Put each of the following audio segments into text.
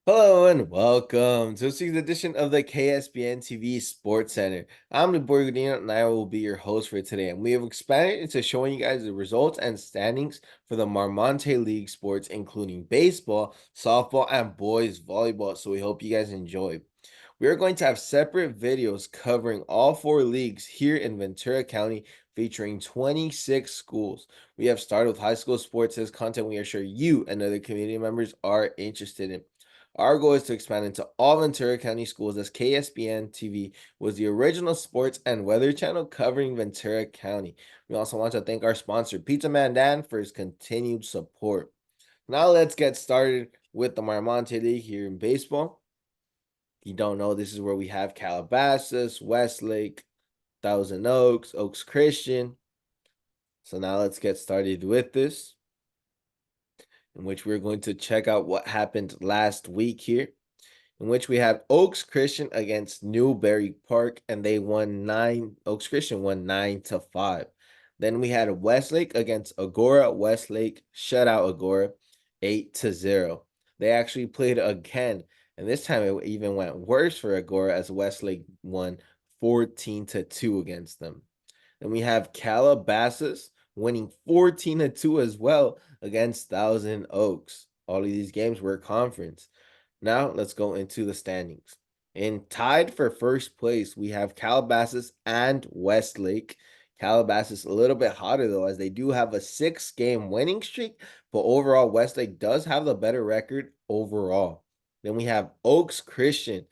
Hello and welcome to this week's edition of the KSPNtv Sports Center. I'm the boy Godino and I will be your host for today. And we have expanded into showing you guys the results and standings for the Marmonte League sports, including baseball, softball, and boys volleyball. So we hope you guys enjoy. We are going to have separate videos covering all four leagues here in Ventura County, featuring 26 schools. We have started with high school sports as content we are sure you and other community members are interested in. Our goal is to expand into all Ventura County schools, as KSPN TV was the original sports and weather channel covering Ventura County. We also want to thank our sponsor, Pizza Man Dan, for his continued support. Now let's get started with the Marmonte League here in baseball. If you don't know, this is where we have Calabasas, Westlake, Thousand Oaks, Oaks Christian. So now let's get started with this, in which we're going to check out what happened last week here, in which we have Oaks Christian against Newberry Park, and they won Oaks Christian won 9-5. Then we had Westlake against Agora. Westlake shut out Agora 8-0. They actually played again, and this time it even went worse for Agora, as Westlake won 14-2 against them. Then we have Calabasas winning 14-2 as well against Thousand Oaks. All of these games were conference. Now let's go into the standings. And tied for first place, we have Calabasas and Westlake. Calabasas a little bit hotter though, as they do have a 6-game winning streak, but overall Westlake does have the better record overall. Then we have Oaks Christian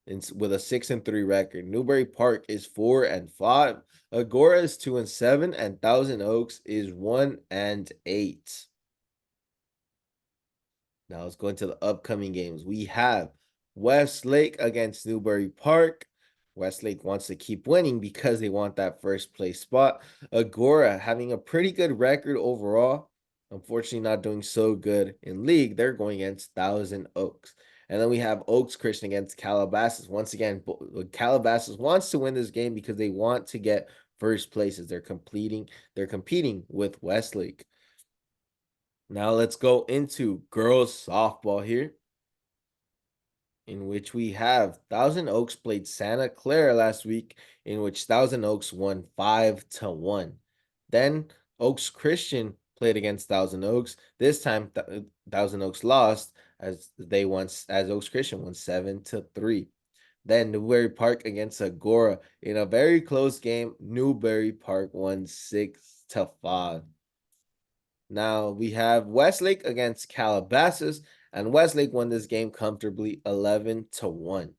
with a 6-3 record. Newberry Park is 4-5. Agora is 2-7, and Thousand Oaks is 1-8. Now let's go into the upcoming games. We have Westlake against Newberry Park. Westlake wants to keep winning because they want that first place spot. Agora having a pretty good record overall. Unfortunately, not doing so good in league. They're going against Thousand Oaks. And then we have Oaks Christian against Calabasas. Once again, Calabasas wants to win this game because they want to get first places. They're competing with Westlake. Now let's go into girls softball here, in which we have Thousand Oaks played Santa Clara last week, in which Thousand Oaks won 5-1. Then Oaks Christian played against Thousand Oaks. This time Thousand Oaks lost, as Oaks Christian won 7-3. Then Newberry Park against Agora in a very close game. Newberry Park won 6-5. Now we have Westlake against Calabasas, and Westlake won this game comfortably 11-1.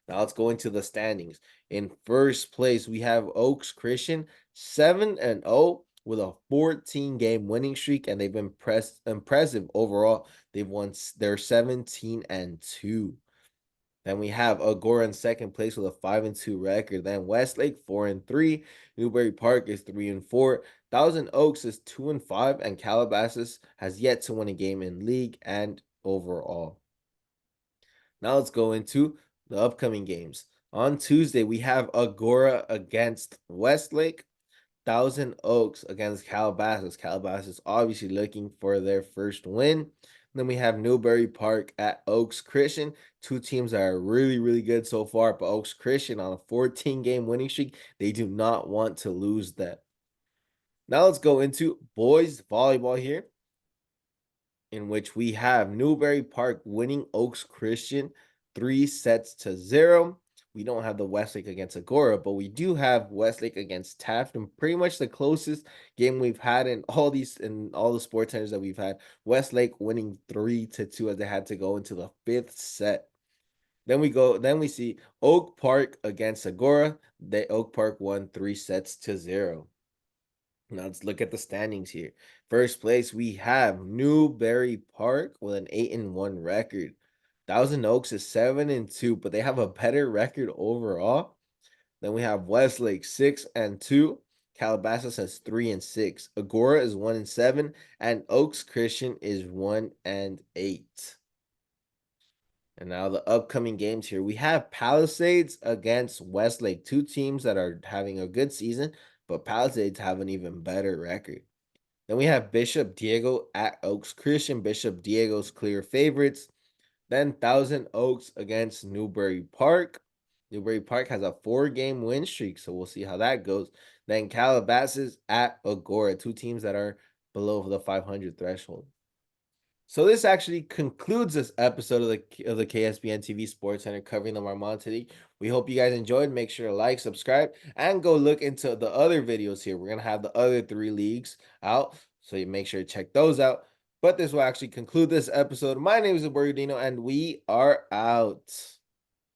Now let's go into the standings. In first place, we have Oaks Christian 7-0 with a 14-game winning streak, and they've been impressive overall. They've won their 17-2. Then we have Agora in second place with a 5-2 record. Then Westlake 4-3. Newberry Park is 3-4. Thousand Oaks is 2-5, and Calabasas has yet to win a game in league and overall. Now let's go into the upcoming games. On Tuesday, we have Agora against Westlake. Thousand Oaks against Calabasas. Calabasas obviously looking for their first win. Then we have Newberry Park at Oaks Christian. Two teams that are really, really good so far, but Oaks Christian on a 14-game winning streak, they do not want to lose that. Now let's go into boys volleyball here, in which we have Newberry Park winning Oaks Christian 3-0. We don't have the Westlake against Agora, but we do have Westlake against Taft, and pretty much the closest game we've had in all the sports centers that we've had. Westlake winning 3-2 as they had to go into the 5th set. Then we see Oak Park against Agora. Oak Park won 3-0. Now let's look at the standings here. First place, we have Newberry Park with an 8-1 record. Thousand Oaks is 7-2, but they have a better record overall. Then we have Westlake 6-2. Calabasas has 3-6. Agora is 1-7, and Oaks Christian is 1-8. And now the upcoming games here. We have Palisades against Westlake, two teams that are having a good season, but Palisades have an even better record. Then we have Bishop Diego at Oaks Christian. Bishop Diego's clear favorites. Then Thousand Oaks against Newbury Park. Newbury Park has a 4-game win streak, so we'll see how that goes. Then Calabasas at Agora, two teams that are below the 500 threshold. So this actually concludes this episode of the KSPN TV Sports Center covering the Marmonte League. We hope you guys enjoyed. Make sure to like, subscribe, and go look into the other videos here. We're gonna have the other 3 leagues out, so you make sure to check those out. But this will actually conclude this episode. My name is Dino, and we are out.